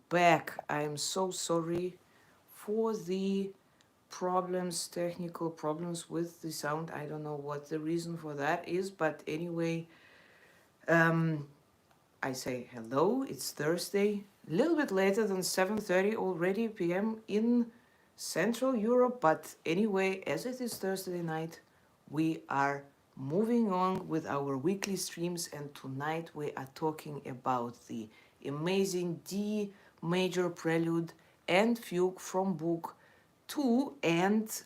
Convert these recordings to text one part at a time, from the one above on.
back. I am so sorry for the technical problems with the sound. I don't know what the reason for that is, but anyway, um, I say hello. It's Thursday, a little bit later than 7:30 already p.m. in Central Europe, but anyway, as it is Thursday night, we are moving on with our weekly streams, and tonight we are talking about the amazing D major prelude and fugue from Book II, and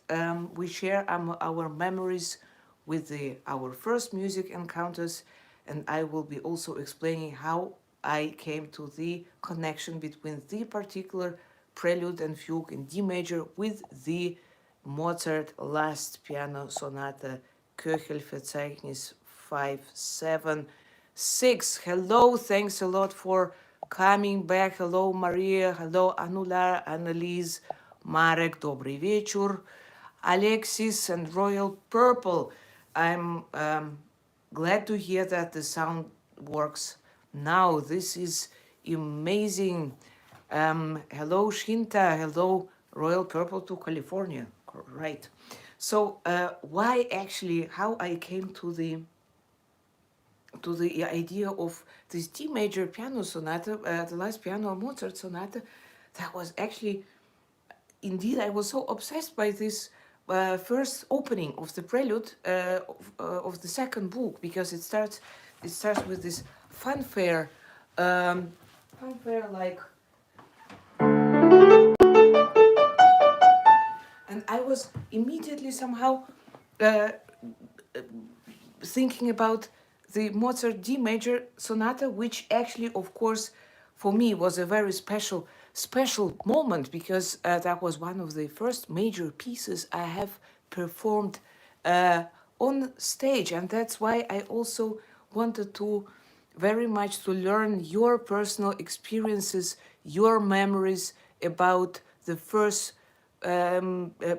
we share our memories with our first music encounters, and I will be also explaining how I came to the connection between the particular prelude and fugue in D major with the Mozart Last Piano Sonata Köchelverzeichnis 576. Hello, thanks a lot for coming back. Hello, Maria. Hello, Anular, Annalise, Marek, добрый вечер. Alexis and Royal Purple. I'm glad to hear that the sound works now. This is amazing. Hello, Shinta. Hello, Royal Purple to California. Right. So, how I came to the idea of this D major piano sonata, the last piano Mozart sonata, that was actually, indeed, I was so obsessed by this first opening of the prelude of the second book, because it starts with this fanfare, fanfare like, and I was immediately somehow uh, thinking about the Mozart D major sonata, which actually, of course, for me was a very special moment, because that was one of the first major pieces I have performed on stage, and that's why I also wanted to very much to learn your personal experiences, your memories about the first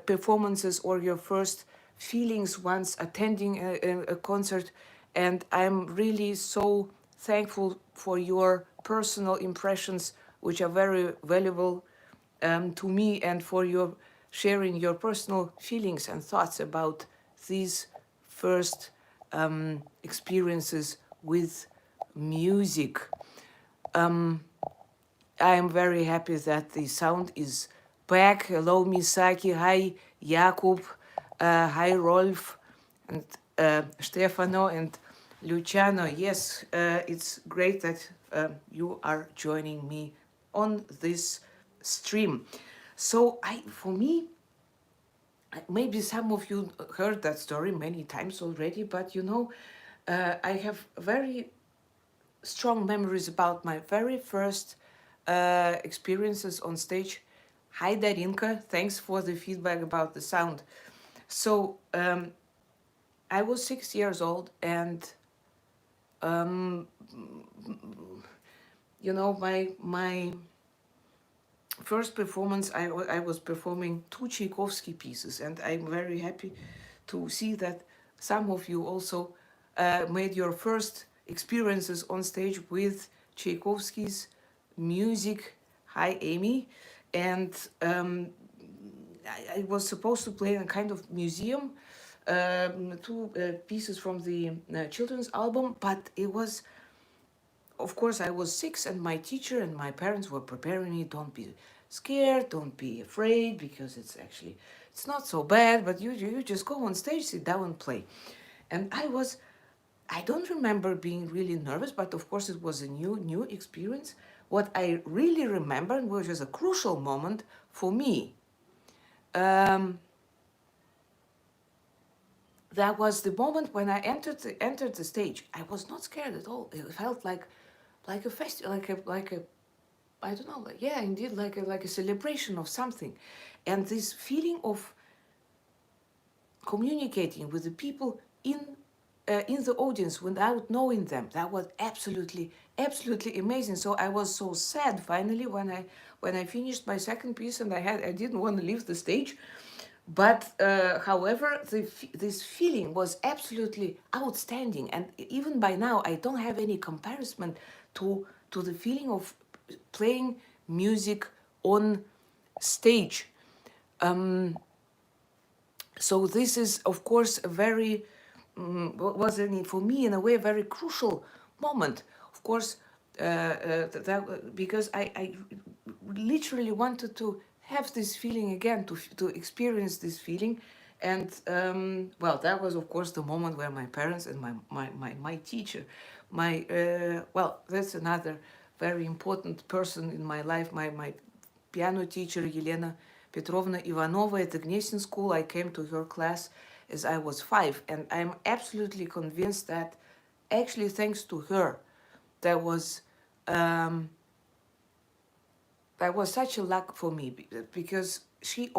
performances or your first feelings once attending a concert. And I'm really so thankful for your personal impressions, which are very valuable to me, and for your sharing your personal feelings and thoughts about these first experiences with music. I am very happy that the sound is back. Hello, Misaki. Hi, Jakub. Hi, Rolf, and Stefano and Luciano. Yes, it's great that you are joining me on this stream. So, for me, maybe some of you heard that story many times already, but I have very strong memories about my very first experiences on stage. Hi, Darinka. Thanks for the feedback about the sound. So I was 6 years old, and my first performance, I was performing two Tchaikovsky pieces, and I'm very happy to see that some of you also made your first experiences on stage with Tchaikovsky's music. Hi, Amy. And I was supposed to play in a kind of museum, two pieces from the children's album, but it was, of course, I was 6, and my teacher and my parents were preparing me. Don't be scared, don't be afraid, because it's not so bad, but you just go on stage, sit down and play. And I don't remember being really nervous, but of course it was a new experience. What I really remember, which was a crucial moment for me, that was the moment when I entered the stage. I was not scared at all. It felt like a festival, like a I don't know, indeed, like a celebration of something, and this feeling of communicating with the people in the audience without knowing them, that was absolutely amazing. So I was so sad finally when I finished my second piece, and I didn't want to leave the stage. But however, this feeling was absolutely outstanding, and even by now I don't have any comparison to the feeling of playing music on stage. So this is, of course, a very for me in a way a very crucial moment. Of course, because I literally wanted to have this feeling again, to experience this feeling, and well, that was of course the moment where my parents and my teacher, well, that's another very important person in my life, my piano teacher Elena Petrovna Ivanova at the Gnesin school. I came to her class as I was 5, and I'm absolutely convinced that actually thanks to her, that was um, that was such a luck for me, because she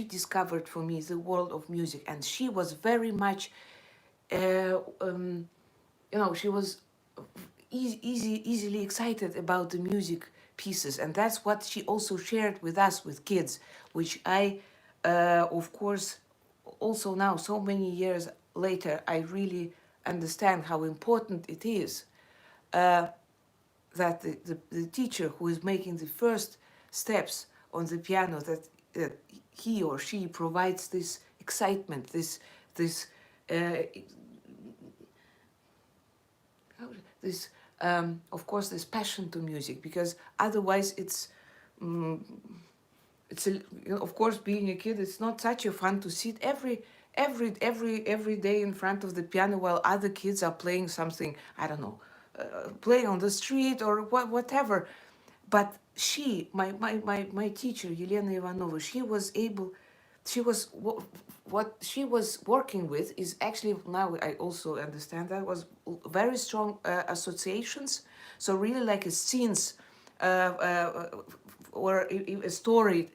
discovered for me the world of music, and she was very much, she was easily excited about the music pieces, and that's what she also shared with us, with kids, which I, of course, also now, so many years later, I really understand how important it is that the teacher who is making the first steps on the piano, that he or she provides this excitement, this uh, this of course this passion to music, because otherwise it's of course, being a kid, it's not such a fun to sit every day in front of the piano while other kids are playing something, I don't know, playing on the street or whatever. But my teacher Elena Ivanova, she was what she was working with is actually, now I also understand, that was very strong associations. So really like a scenes or a story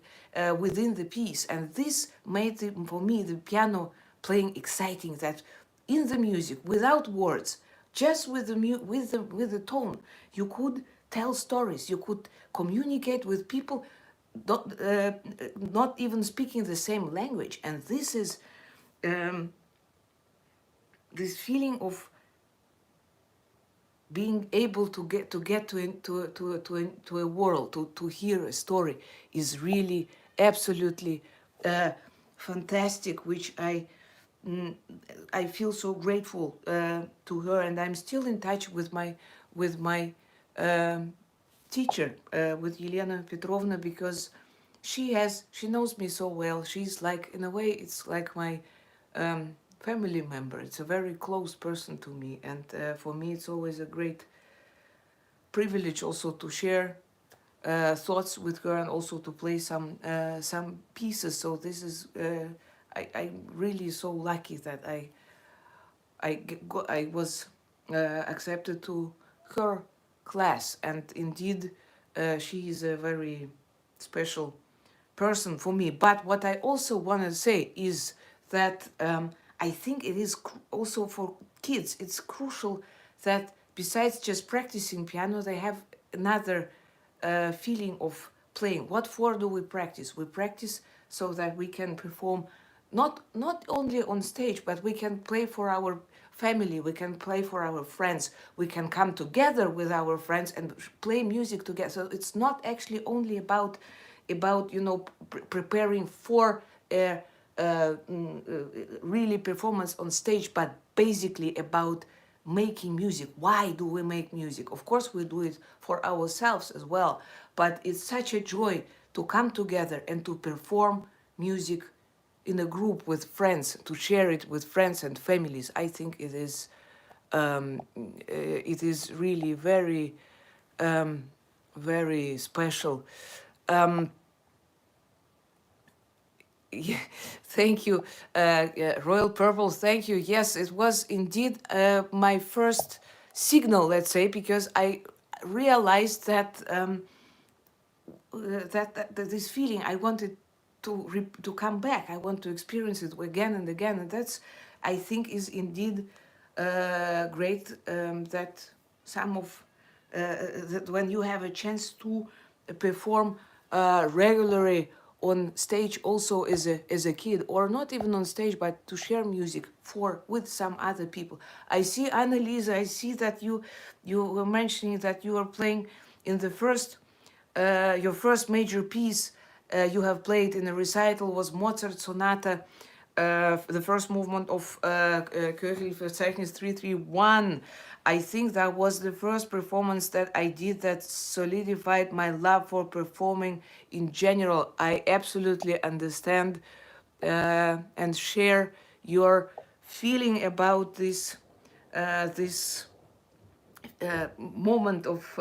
within the piece, and this made for me the piano playing exciting. That in the music, without words, just with the tone, you could tell stories. You could communicate with people, not even speaking the same language, and this is um, this feeling of being able to get to a world, to hear a story, is really absolutely fantastic, which I feel so grateful to her, and I'm still in touch with my um, teacher, with Elena Petrovna, because she knows me so well. She's like, in a way, it's like my family member. It's a very close person to me, and for me, it's always a great privilege also to share thoughts with her, and also to play some pieces. So this is I'm really so lucky that I was accepted to her class, and indeed she is a very special person for me. But what I also want to say is that I think it is also for kids, it's crucial that besides just practicing piano, they have another feeling of playing. What for do we practice? We practice so that we can perform not only on stage, but we can play for our family, we can play for our friends, we can come together with our friends and play music together. So it's not actually only about preparing for a really performance on stage, but basically about making music. Why do we make music? Of course we do it for ourselves as well, but it's such a joy to come together and to perform music in a group with friends, to share it with friends and families. I think it is really very very special. Um, yeah, thank you, Royal Purple. Thank you. Yes, it was indeed my first signal, let's say, because I realized that that this feeling I wanted to come back. I want to experience it again and again, and that's, I think, is indeed great, that some of that when you have a chance to perform regularly on stage, also as a kid, or not even on stage, but to share music with some other people. I see, Annalisa, I see that you were mentioning that you were playing in the first your first major piece you have played in a recital was Mozart Sonata, the first movement of Kirchlich Verzeichnis 331. I think that was the first performance that I did that solidified my love for performing in general. I absolutely understand and share your feeling about this moment of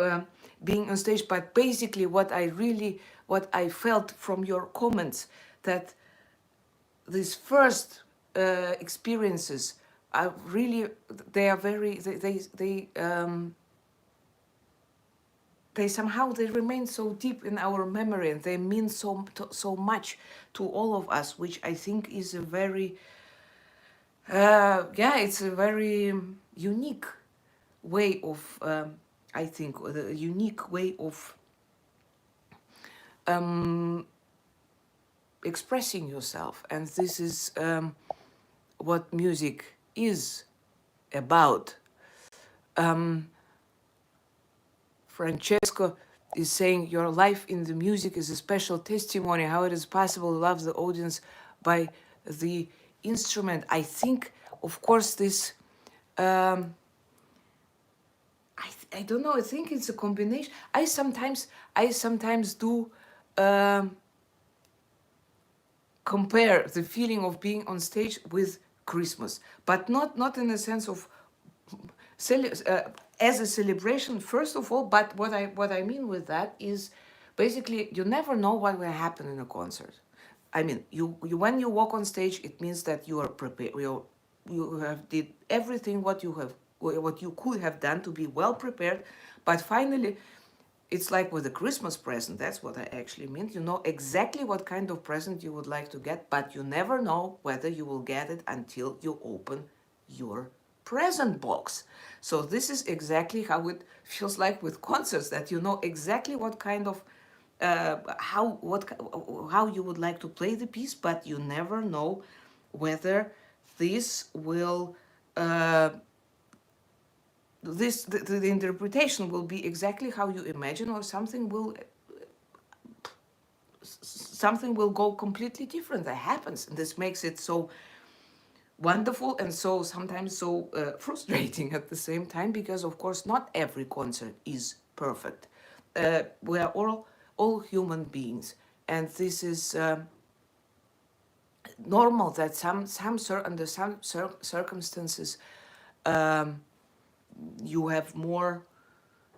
being on stage. But basically what I felt from your comments, that these first experiences are really, they are very, they somehow they remain so deep in our memory, and they mean so much to all of us, which I think is a very yeah, it's a very unique way of I think a unique way of expressing yourself, and this is what music is about. Francesco is saying your life in the music is a special testimony how it is possible to love the audience by the instrument. I think, of course, this I don't know. I think it's a combination. I sometimes do compare the feeling of being on stage with Christmas, but not in the sense of as a celebration first of all. But what I mean with that is basically you never know what will happen in a concert. I mean, you when you walk on stage, it means that you are prepared. You have did everything what you could have done to be well prepared, but finally it's like with a Christmas present. That's what I actually mean. You know exactly what kind of present you would like to get, but you never know whether you will get it until you open your present box. So this is exactly how it feels like with concerts, that you know exactly what kind of how you would like to play the piece, but you never know whether this will the interpretation will be exactly how you imagine, or something will go completely different. That happens, and this makes it so wonderful and so sometimes so frustrating at the same time, because of course not every concert is perfect. We are all human beings, and this is normal that under some circumstances you have more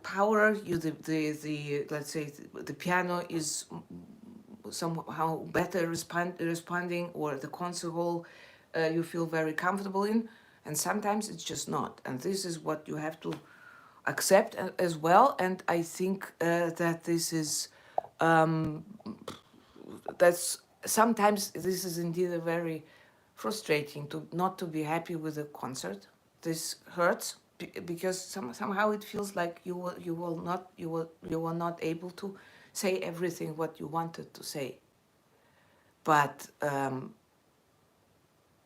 power. The let's say the piano is somehow better responding, or the concert hall you feel very comfortable in, and sometimes it's just not. And this is what you have to accept as well. And I think that this is that's sometimes this is indeed a very frustrating to not to be happy with a concert. This hurts because somehow it feels like you were not able to say everything what you wanted to say. But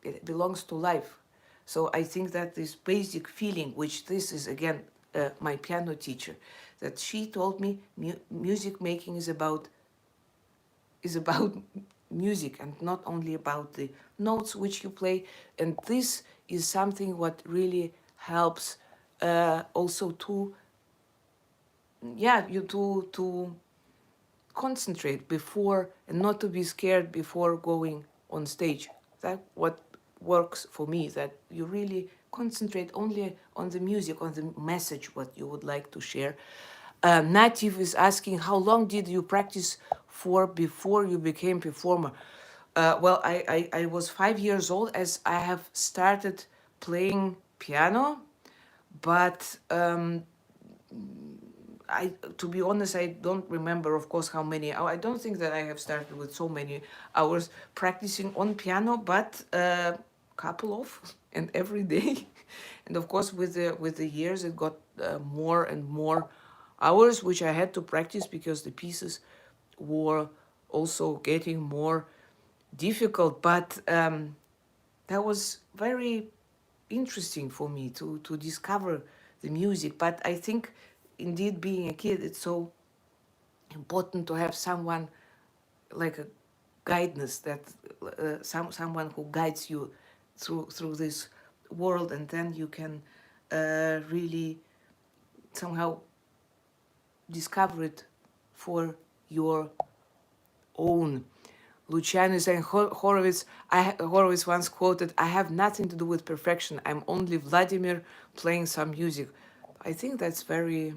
it belongs to life. So I think that this basic feeling, which this is again my piano teacher, that she told me music making is about music, and not only about the notes which you play. And this is something what really helps also to you to concentrate before, and not to be scared before going on stage. That what works for me, that you really concentrate only on the music, on the message what you would like to share. Native is asking, how long did you practice for before you became performer? Well, I was 5 years old as I have started playing piano, but to be honest, I don't remember, of course, how many. I don't think that I have started with so many hours practicing on piano, but a couple of, and every day. And of course, with the years, it got more and more hours, which I had to practice because the pieces were also getting more difficult. But that was very interesting for me to discover the music. But I think indeed being a kid, it's so important to have someone like a guidance, that someone who guides you through this world, and then you can really somehow discover it for your own. Luciano is saying, Horowitz once quoted, "I have nothing to do with perfection. I'm only Vladimir playing some music." I think that's very,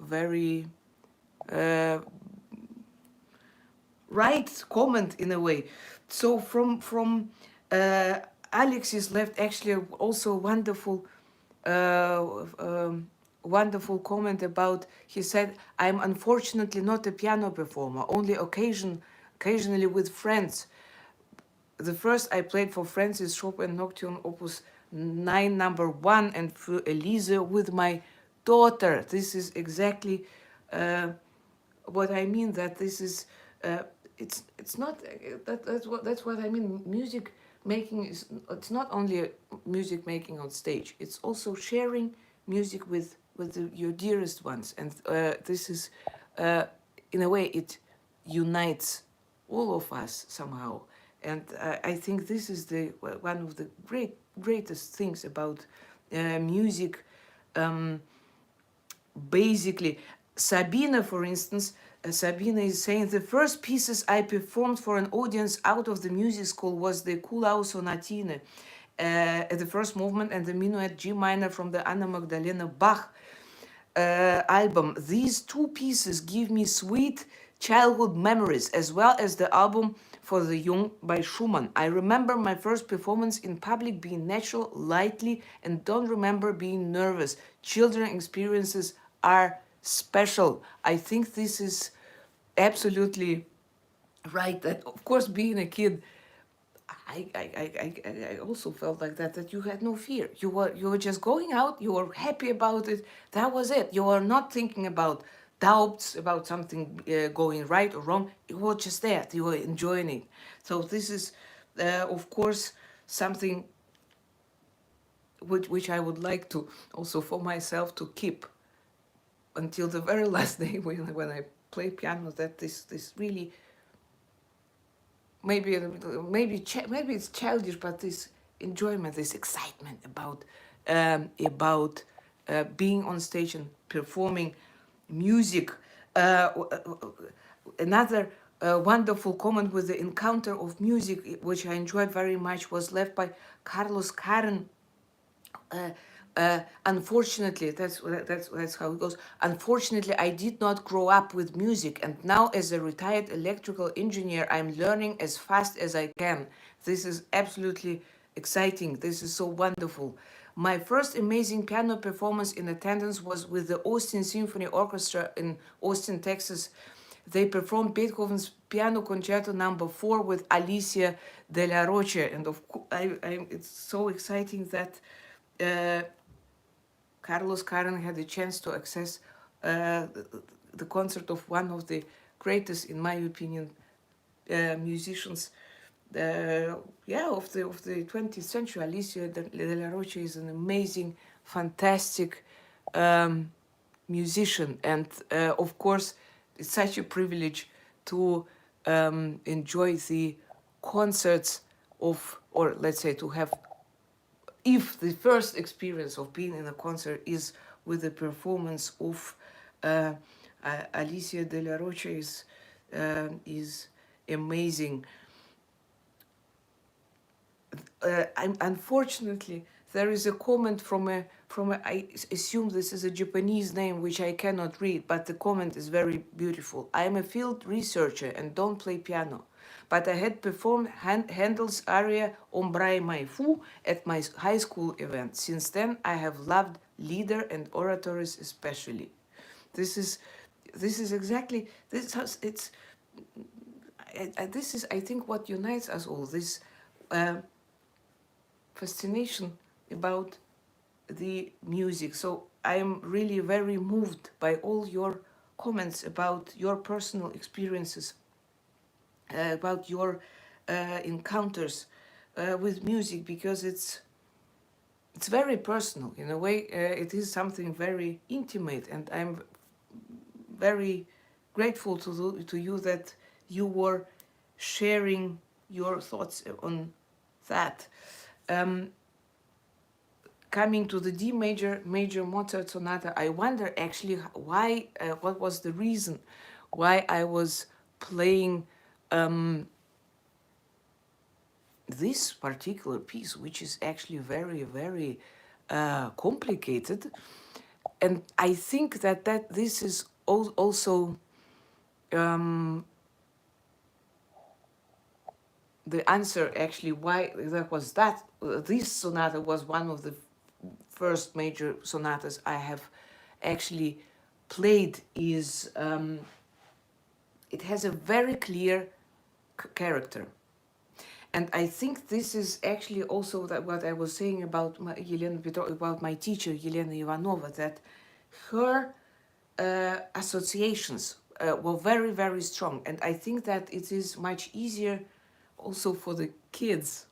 very uh, right comment in a way. So uh, Alex's left actually also wonderful uh, um, wonderful comment about, he said, "I'm unfortunately not a piano performer, only occasionally with friends. The first I played for friends is Chopin Nocturne Opus 9 number 1 and für Elise with my daughter." This is exactly what I mean, that this is it's not that's what I mean. Music making is, it's not only music making on stage, it's also sharing music with your dearest ones, and this is in a way it unites all of us somehow. And I think this is the one of the greatest things about music. um, Basically, Sabina, for instance, Sabina is saying, "The first pieces I performed for an audience out of the music school was the Kulau Sonatine, the first movement, and the Minuet G minor from the Anna Magdalena Bach album. These two pieces give me sweet childhood memories, as well as the album for the young by Schumann. I remember my first performance in public being natural, lightly, and don't remember being nervous. Children experiences are special." I think this is absolutely right. That of course, being a kid, I also felt like that, that you had no fear. You were just going out, you were happy about it. That was it. You were not thinking about doubts about something going right or wrong. You were just there. You were enjoying it. So this is, of course, something which I would like to also for myself to keep until the very last day when I play piano. That this really, maybe it's childish, but this enjoyment, this excitement about being on stage and performing music. Another wonderful comment with the encounter of music, which I enjoyed very much, was left by Carlos Karen. Unfortunately, that's how it goes. "Unfortunately, I did not grow up with music, and now as a retired electrical engineer, I'm learning as fast as I can." This is absolutely exciting. This is so wonderful. "My first amazing piano performance in attendance was with the Austin Symphony Orchestra in Austin, Texas. They performed Beethoven's Piano Concerto Number 4 with Alicia de la Roche, and of course, it's so exciting that uh, Carlos Karen had the chance to access the concert of one of the greatest, in my opinion, musicians, of the 20th century. Alicia de la Roche is an amazing, fantastic musician, and of course, it's such a privilege to enjoy the concerts of, or let's say, to have, if the first experience of being in a concert is with the performance of uh, Alicia de la Rocha, is amazing. Unfortunately, there is a comment I assume this is a Japanese name which I cannot read, but the comment is very beautiful. "I am a field researcher and don't play piano, but I had performed Handel's aria Ombrae Mai Fu at my high school event. Since then, I have loved lieder and oratories especially." This is exactly this. It's this is, I think, what unites us all. This uh, fascination about the music. So I am really very moved by all your comments about your personal experiences, about your encounters with music, because it's very personal in a way. It is something very intimate, and I'm very grateful to you that you were sharing your thoughts on that. Um, Coming to the D major Mozart sonata, I wonder actually why, what was the reason why I was playing this particular piece, which is actually very complicated. And I think that this is also the answer actually why that was that. This sonata was one of the first major sonatas I have actually played. Is it has a very clear character. And I think this is actually also that what I was saying about about my teacher Yelena Ivanova, that her associations were very strong, and I think that it is much easier also for the kids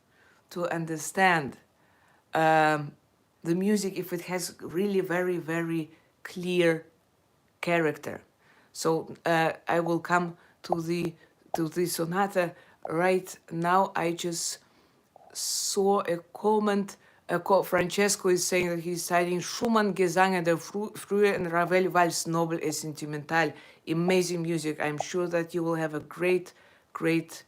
to understand the music if it has really very clear character. So I will come to the sonata right now. I just saw a comment. Francesco is saying that he's citing Schumann Gesange der Frühe and Ravel Vals Noble et Sentimental. Amazing music. I'm sure that you will have a great joy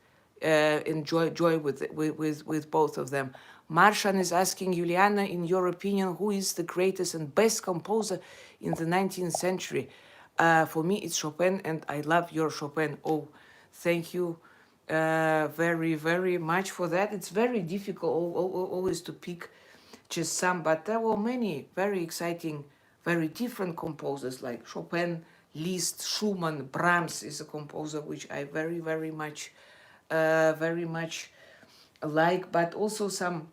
with both of them. Marshan is asking, Juliana, in your opinion, who is the greatest and best composer in the 19th century? For me, it's Chopin, and I love your Chopin. Oh, thank you very much for that. It's very difficult always to pick just some, but there were many very exciting, very different composers like Chopin, Liszt, Schumann, Brahms is a composer which I very much like, but also some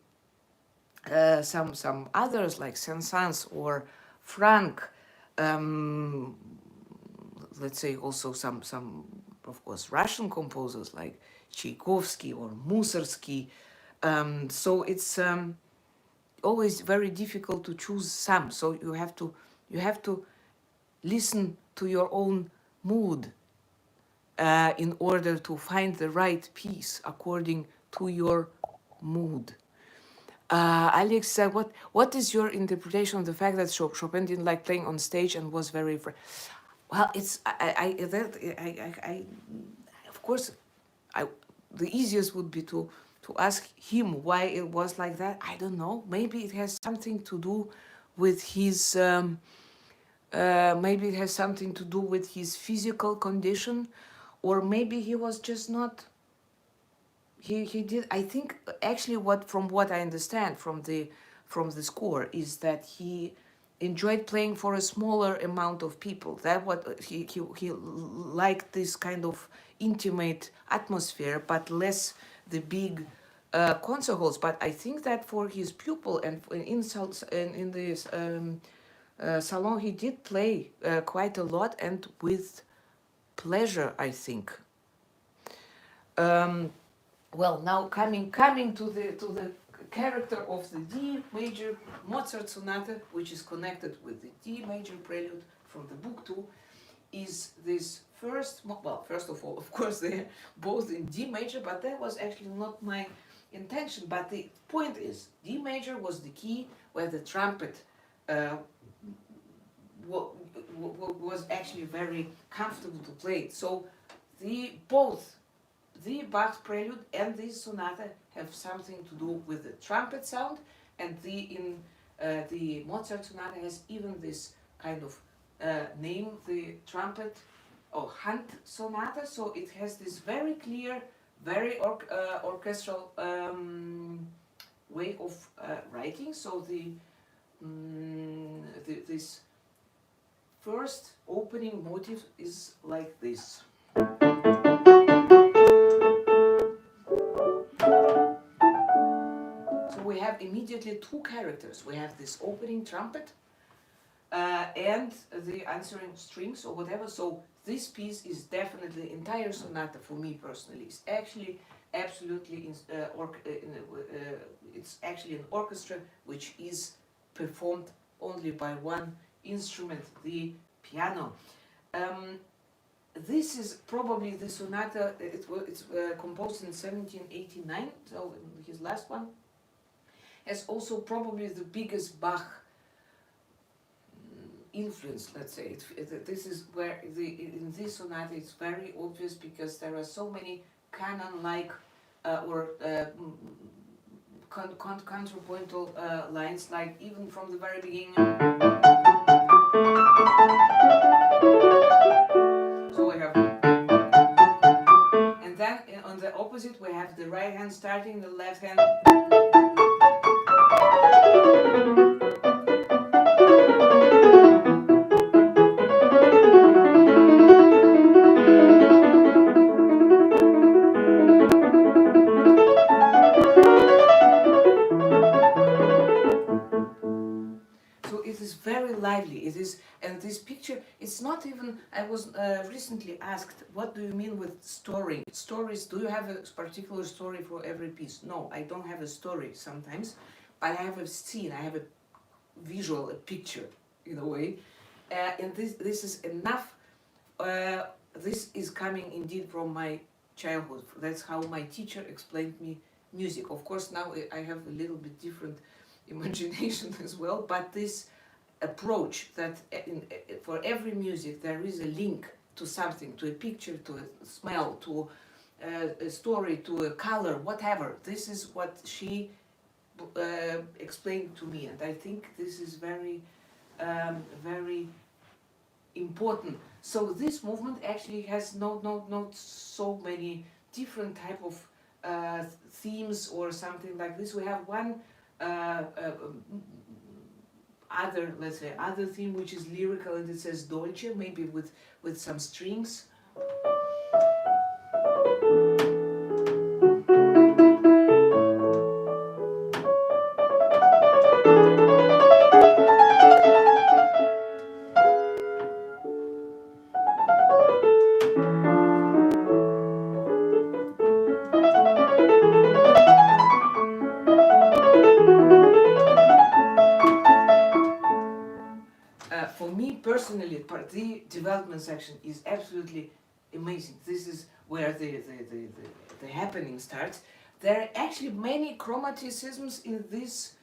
others like Saint-Saëns or Franck. Let's say also some of course Russian composers like Tchaikovsky or Mussorgsky. So it's always very difficult to choose some. So you have to listen to your own mood in order to find the right piece according to your mood. Alex said, what is your interpretation of the fact that Chopin didn't like playing on stage and was very well, it's I of course, the easiest would be to ask him why it was like that. I don't know. Maybe it has something to do with his maybe it has something to do with his physical condition, or maybe he was just not. He did. I think actually from what I understand from the score is that he enjoyed playing for a smaller amount of people. That what he liked, this kind of intimate atmosphere, but less the big concert halls. But I think that for his pupil and in this salon, he did play quite a lot and with pleasure, I think. Well, now coming to the character of the D major Mozart sonata, which is connected with the D major prelude from the book II, is this first. Well, first of all, of course, they're both in D major, but that was actually not my intention. But the point is, D major was the key where the trumpet was actually very comfortable to play. So both the Bach prelude and this sonata have something to do with the trumpet sound, and the Mozart sonata has even this kind of name, the trumpet or Hand sonata. So it has this very clear, very orchestral way of writing. So this first opening motive is like this. So we have immediately two characters. We have this opening trumpet and the answering strings or whatever. So this piece is definitely, entire sonata for me personally, is actually absolutely it's actually an orchestra which is performed only by one instrument, the piano. this is probably the sonata. It's composed in 1789, so his last one. As also probably the biggest Bach influence, let's say. This is where in this sonata it's very obvious, because there are so many canon-like or contrapuntal lines, like even from the very beginning. So we have, and then on the opposite we have the right hand starting, the left hand. Very lively. It is, and this picture, it's not even, I was recently asked, what do you mean with story? Stories, do you have a particular story for every piece? No, I don't have a story sometimes, but I have a scene, I have a visual, a picture, in a way. And this is enough. This is coming indeed from my childhood. That's how my teacher explained me music. Of course, now I have a little bit different imagination as well, but this approach that for every music there is a link to something, to a picture, to a smell, to a story, to a color, whatever. This is what she explained to me, and I think this is very, very important. So this movement actually has not so many different type of themes or something like this. We have one other, let's say, other theme which is lyrical, and it says dolce, maybe with some strings. For me personally, the development section is absolutely amazing. This is where the happening starts. There are actually many chromaticisms in this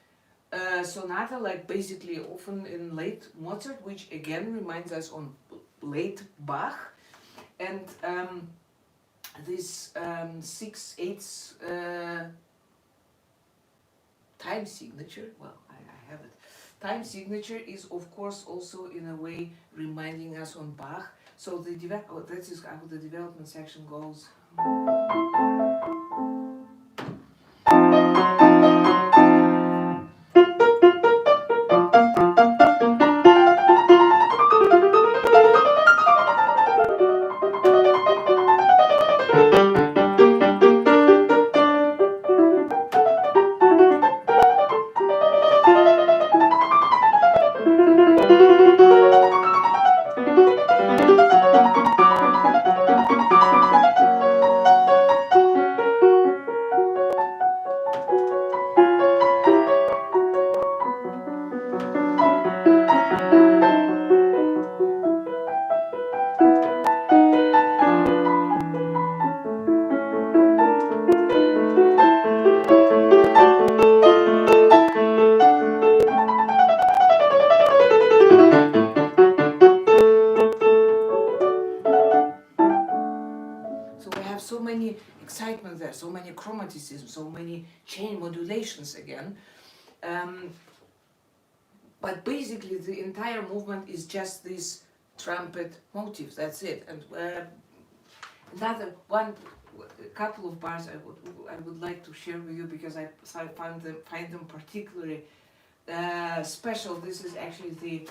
sonata, like basically often in late Mozart, which again reminds us on late Bach. And this 6/8 time signature, well, I have it. Time signature is of course also in a way reminding us on Bach. So that is how the development section goes. So many excitement there, so many chromaticism, so many chain modulations again. But basically the entire movement is just this trumpet motif, that's it. And another couple of bars I would like to share with you, because I find them particularly special. This is actually the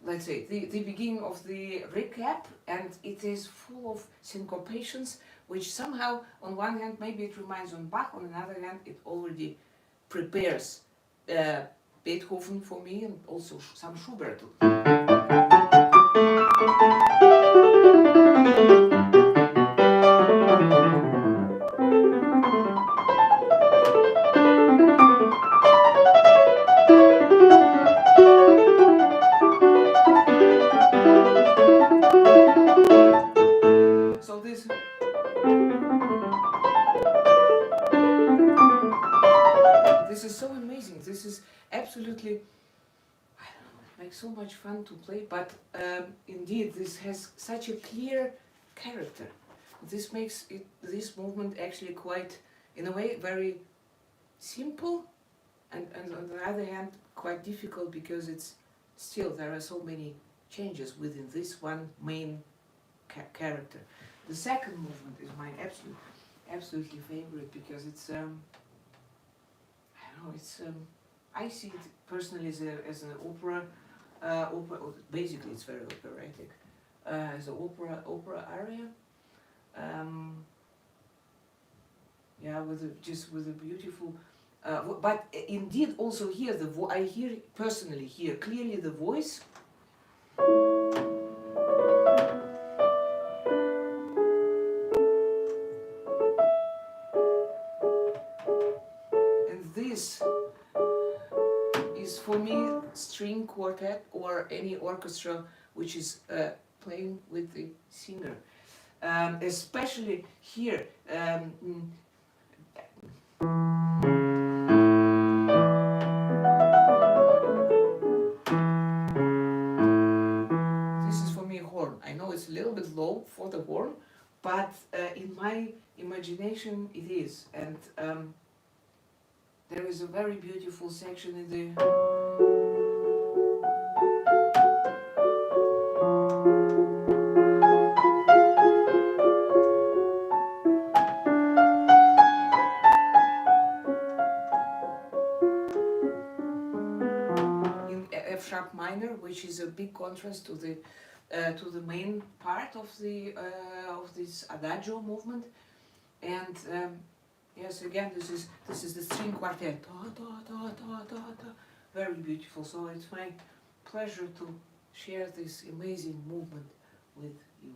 let's say, the beginning of the recap, and it is full of syncopations, which somehow, on one hand, maybe it reminds on Bach, on another hand, it already prepares Beethoven for me, and also some Schubert. absolutely, I don't know, it makes so much fun to play, but indeed this has such a clear character. This makes this movement actually quite, in a way, very simple, and on the other hand quite difficult, because it's still, there are so many changes within this one main character. The second movement is my absolutely favorite, because it's I don't know, it's I see it personally as an opera, basically it's very operatic, as an opera aria. Yeah, with a beautiful, but indeed also here I hear personally here clearly the voice. And this is for me string quartet or any orchestra which is playing with the singer, especially here. This is for me horn. I know it's a little bit low for the horn, but in my imagination it is. And there is a very beautiful section in the F sharp minor, which is a big contrast to the main part of this Adagio movement. And yes, again, this is the string quartet. Very beautiful. So it's my pleasure to share this amazing movement with you.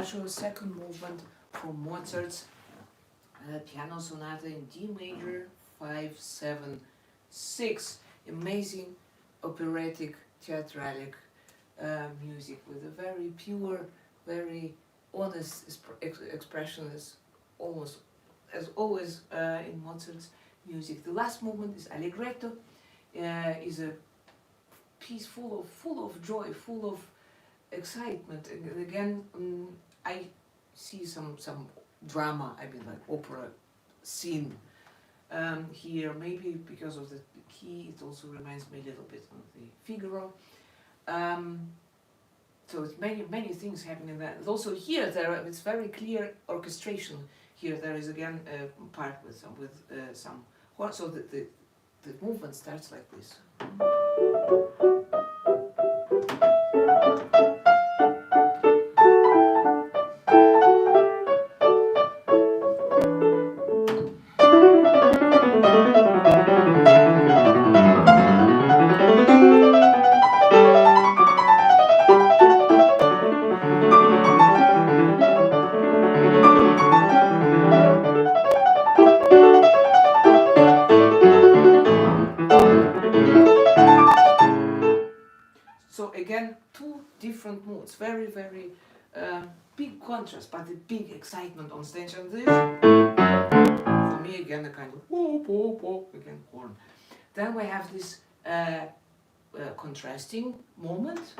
Adagio, second movement from Mozart's Piano Sonata in D major, 5-7-6. Amazing operatic, theatralic music with a very pure, very honest expression, almost as always in Mozart's music. The last movement is Allegretto, is a piece full of joy, full of excitement, and again I see some drama, I mean like opera scene here, maybe because of the key. It also reminds me a little bit of the Figaro. So it's many things happening there. And also here it's very clear orchestration. Here there is again a part with some horn. So the movement starts like this. So again, two different moods, very big contrast, but a big excitement on stage. And this, for me, again, a kind of again horn. Then we have this contrasting moment.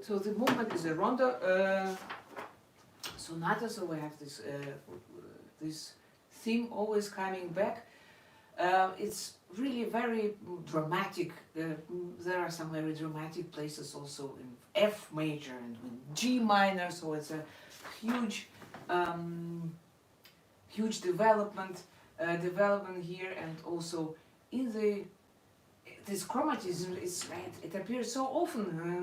So the movement is a rondo sonata, so we have this theme always coming back. It's really very dramatic. There are some very dramatic places also in F major and with G minor, so it's a huge huge development here, and also in this chromatism, it appears so often.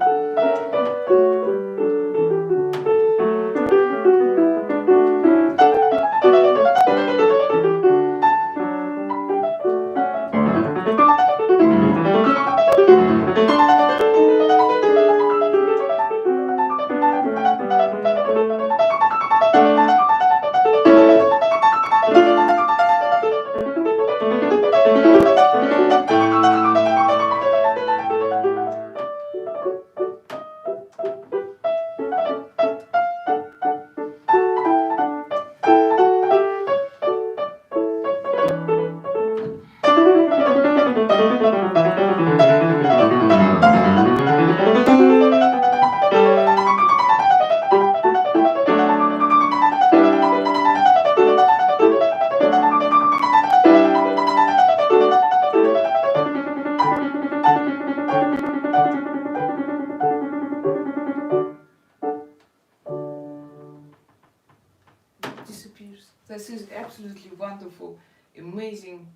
Disappears. This is absolutely wonderful, amazing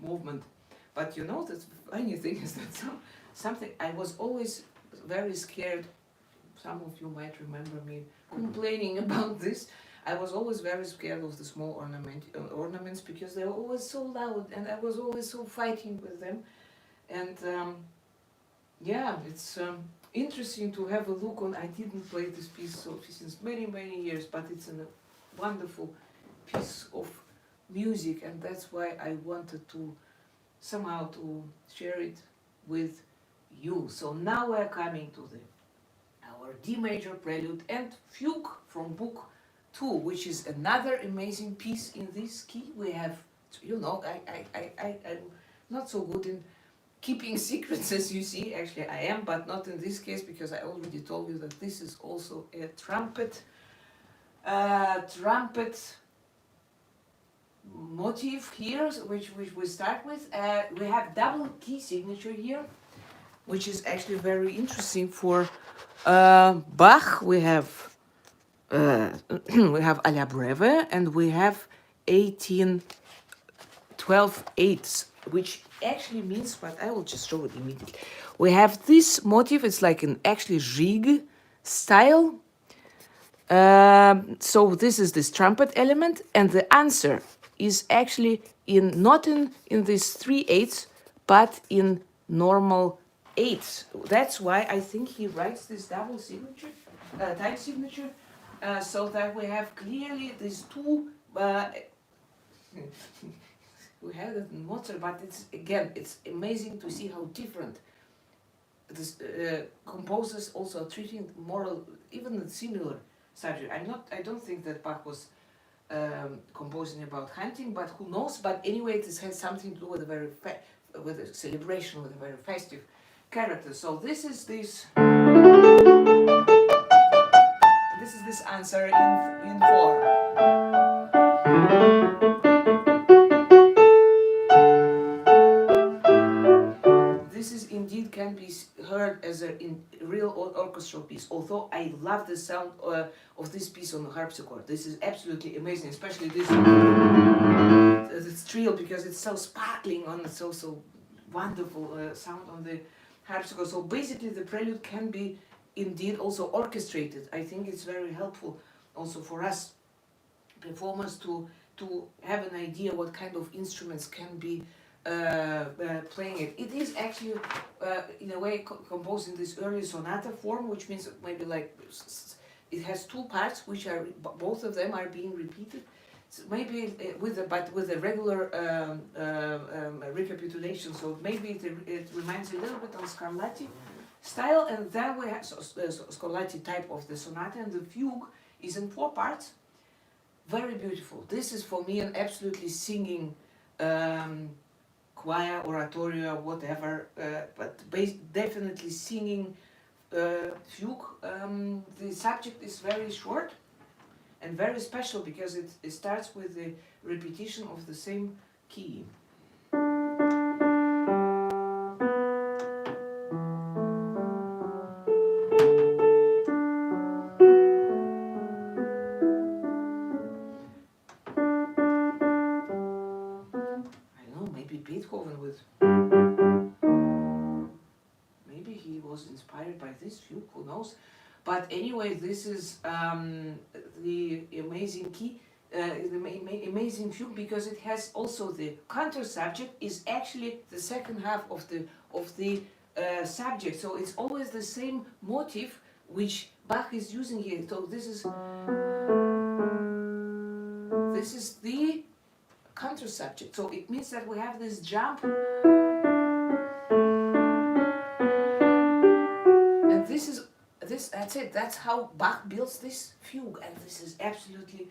movement. But you know, the funny thing is that something I was always very scared. Some of you might remember me complaining about this. I was always very scared of the small ornaments because they were always so loud, and I was always so fighting with them. And yeah, it's interesting to have a look on. I didn't play this piece since many years, but it's a wonderful piece of music, and that's why I wanted to somehow to share it with you. So now we're coming to our D major Prelude and Fugue from Book II, which is another amazing piece in this key. We have You know, I'm not so good in keeping secrets as you see. Actually, I am, but not in this case because I already told you that this is also a trumpet motif here, which we start with. We have double key signature here, which is actually very interesting for Bach. We have we have alla breve, and we have 1812/8, which actually means, but I will just show it immediately. We have this motif. It's like an actually jig style. So this is this trumpet element, and the answer is actually in not in these 3/8, but in normal eighths. That's why I think he writes this double signature, time signature, so that we have clearly these two. We have it in Mozart, but it's amazing to see how different this composers also are treating moral, even similar subject. I don't think that Bach was composing about hunting, but who knows? But anyway, this has something to do with with a celebration, with a very festive character. So this is this answer in four. This is indeed can be heard as a real orchestral piece. Although I love the sound of this piece on the harpsichord. This is absolutely amazing, especially this trill, because it's so sparkling on so wonderful sound on the harpsichord. So basically, the prelude can be indeed also orchestrated. I think it's very helpful also for us performers to have an idea what kind of instruments can be playing it. It is actually, in a way, composed in this early sonata form, which means maybe like it has two parts, which are both of them are being repeated. So maybe with a regular recapitulation. So maybe it reminds a little bit on Scarlatti style, and then we have Scarlatti type of the sonata, and the fugue is in four parts. Very beautiful. This is for me an absolutely singing choir, oratorio, whatever, but definitely singing fugue. The subject is very short and very special because it starts with the repetition of the same key. Beethoven with. Maybe he was inspired by this fugue, who knows? But anyway, this is the amazing key, the amazing fugue, because it has also the counter subject is actually the second half of the subject. So it's always the same motif which Bach is using here. So this is the counter subject. So it means that we have this jump, and that's it. That's how Bach builds this fugue, and this is absolutely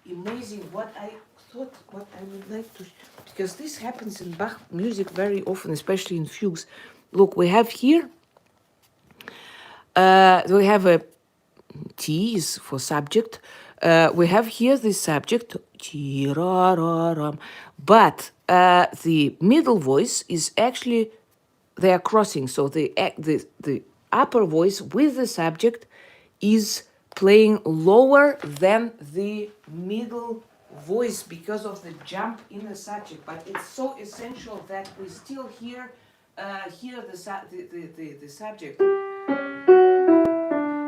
amazing. What I would like to, because this happens in Bach music very often, especially in fugues. Look, we have here. We have a T is for subject. We have here the subject, but the middle voice is actually, they are crossing. So the upper voice with the subject is playing lower than the middle voice because of the jump in the subject. But it's so essential that we still hear the subject.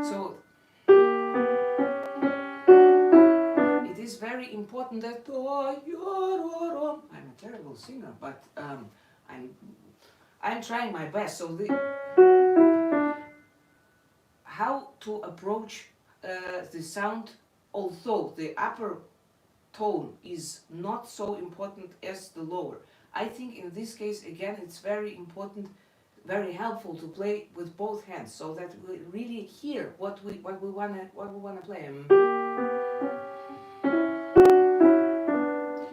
So it is very important that I'm a terrible singer, but I'm trying my best. So how to approach the sound, although the upper tone is not so important as the lower. I think in this case, again, it's very important, very helpful to play with both hands so that we really hear what we wanna play.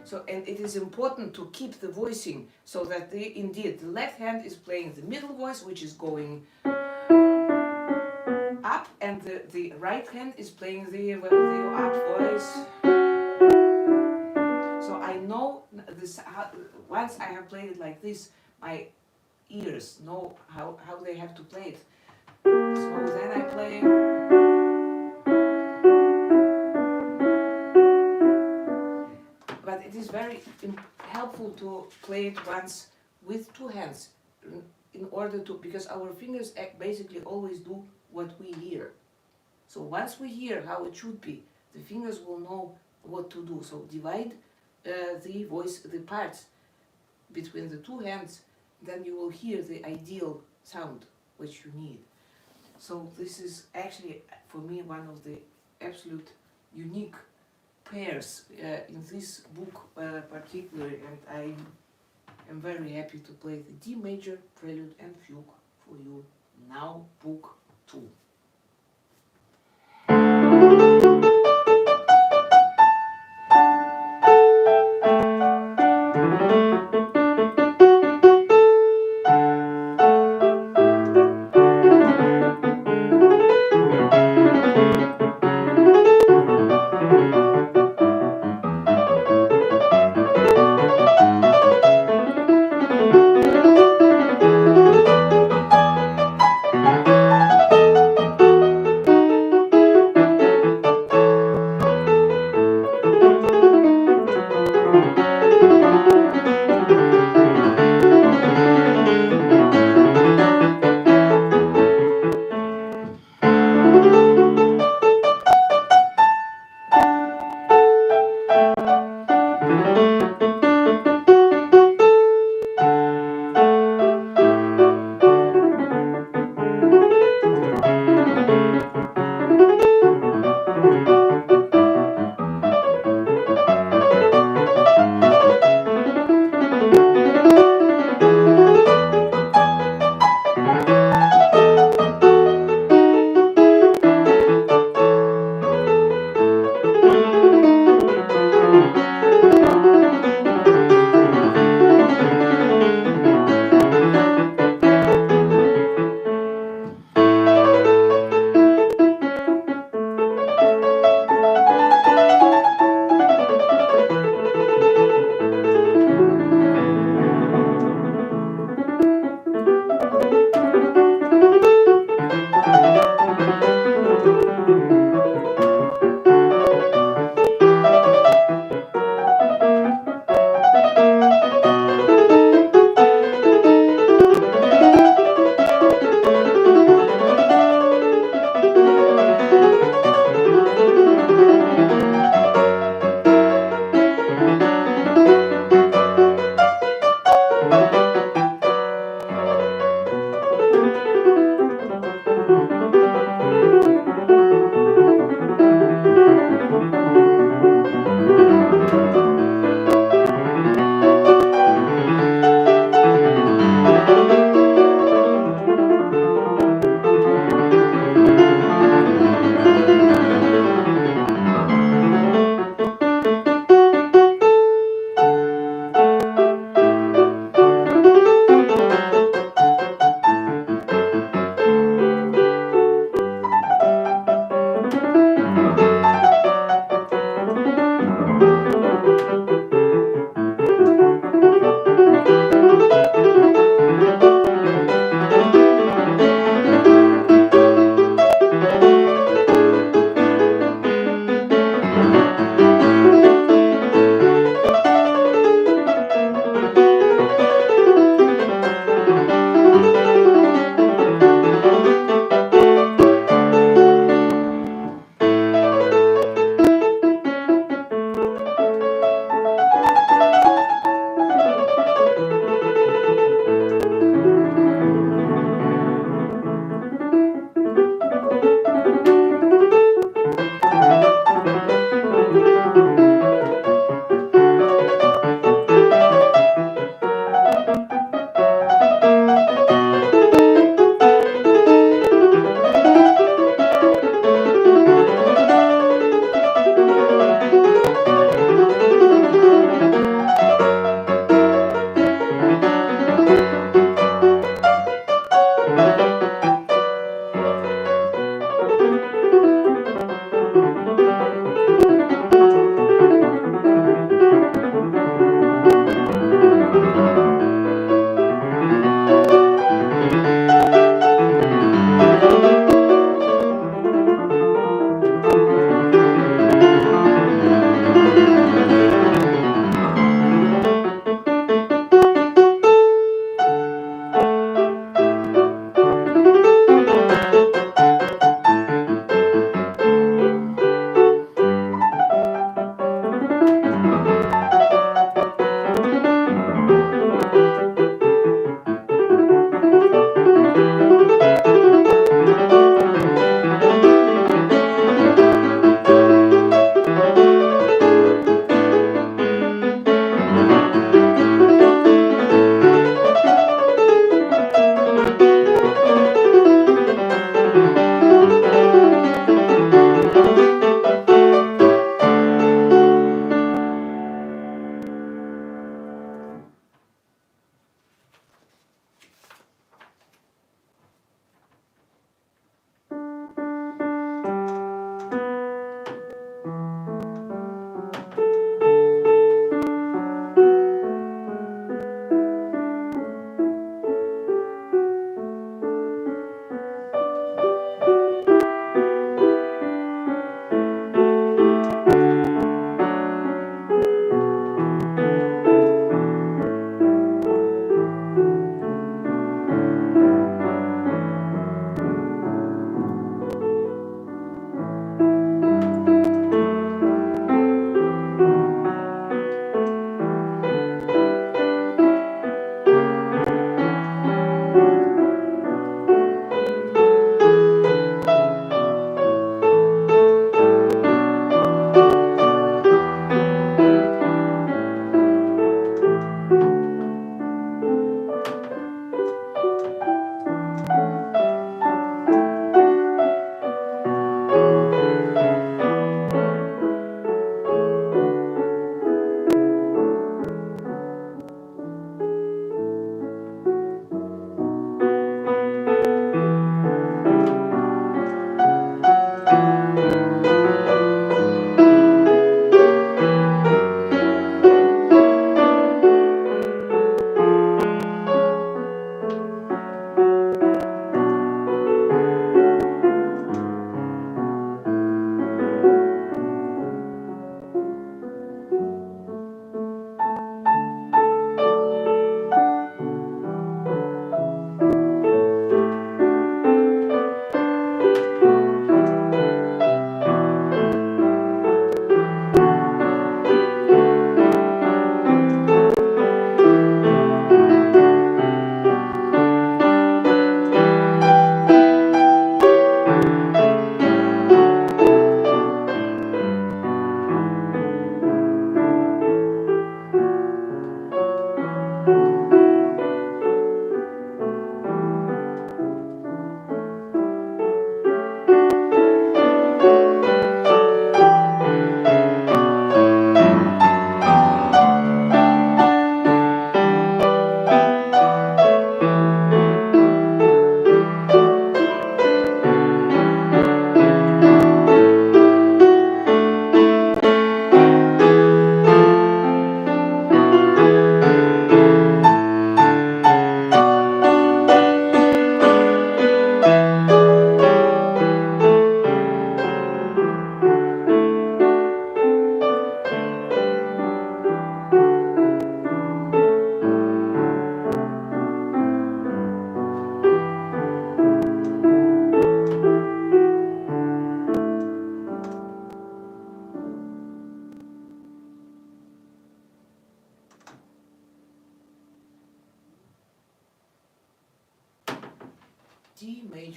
So, and it is important to keep the voicing so that indeed the left hand is playing the middle voice, which is going up, and the right hand is playing the up voice. So I know this, once I have played it like this, my ears know how they have to play it. So then I play. But it is very helpful to play it once with two hands in order to, because our fingers basically always do what we hear. So once we hear how it should be, the fingers will know what to do. So divide the voice, the parts between the two hands, then you will hear the ideal sound which you need. So this is actually, for me, one of the absolute unique pairs in this book particularly, and I am very happy to play the D major Prelude and Fugue for you now, Book 2.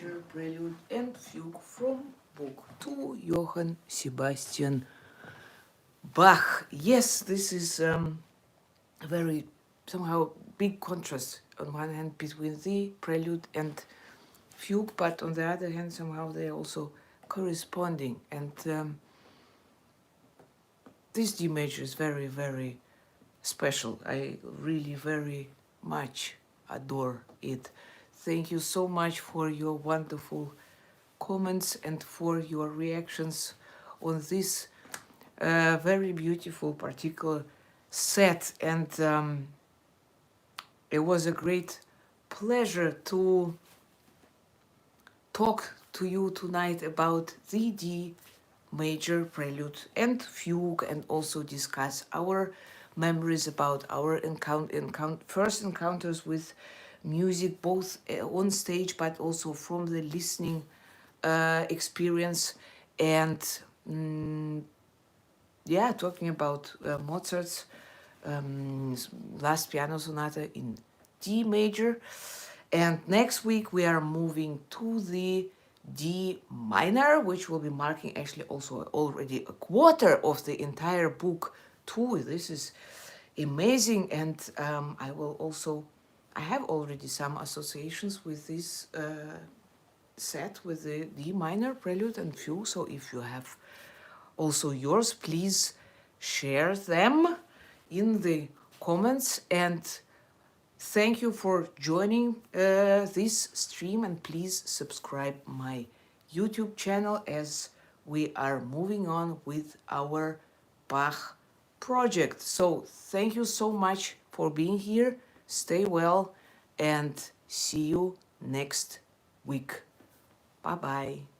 Major Prelude and Fugue from Book II, Johann Sebastian Bach. Yes, this is a very somehow big contrast on one hand between the Prelude and Fugue, but on the other hand somehow they are also corresponding. And this D major is very, very special. I really very much adore it. Thank you so much for your wonderful comments and for your reactions on this very beautiful particular set. And it was a great pleasure to talk to you tonight about the D major prelude and fugue, and also discuss our memories about our first encounters with music, both on stage but also from the listening experience. And yeah, talking about Mozart's last piano sonata in D major. And next week we are moving to the D minor, which will be marking actually also already a quarter of the entire book too. This is amazing. And I have already some associations with this set with the D minor prelude and fugue. So if you have also yours, please share them in the comments. And thank you for joining this stream, and please subscribe my YouTube channel as we are moving on with our Bach project. So thank you so much for being here. Stay well and see you next week. Bye bye.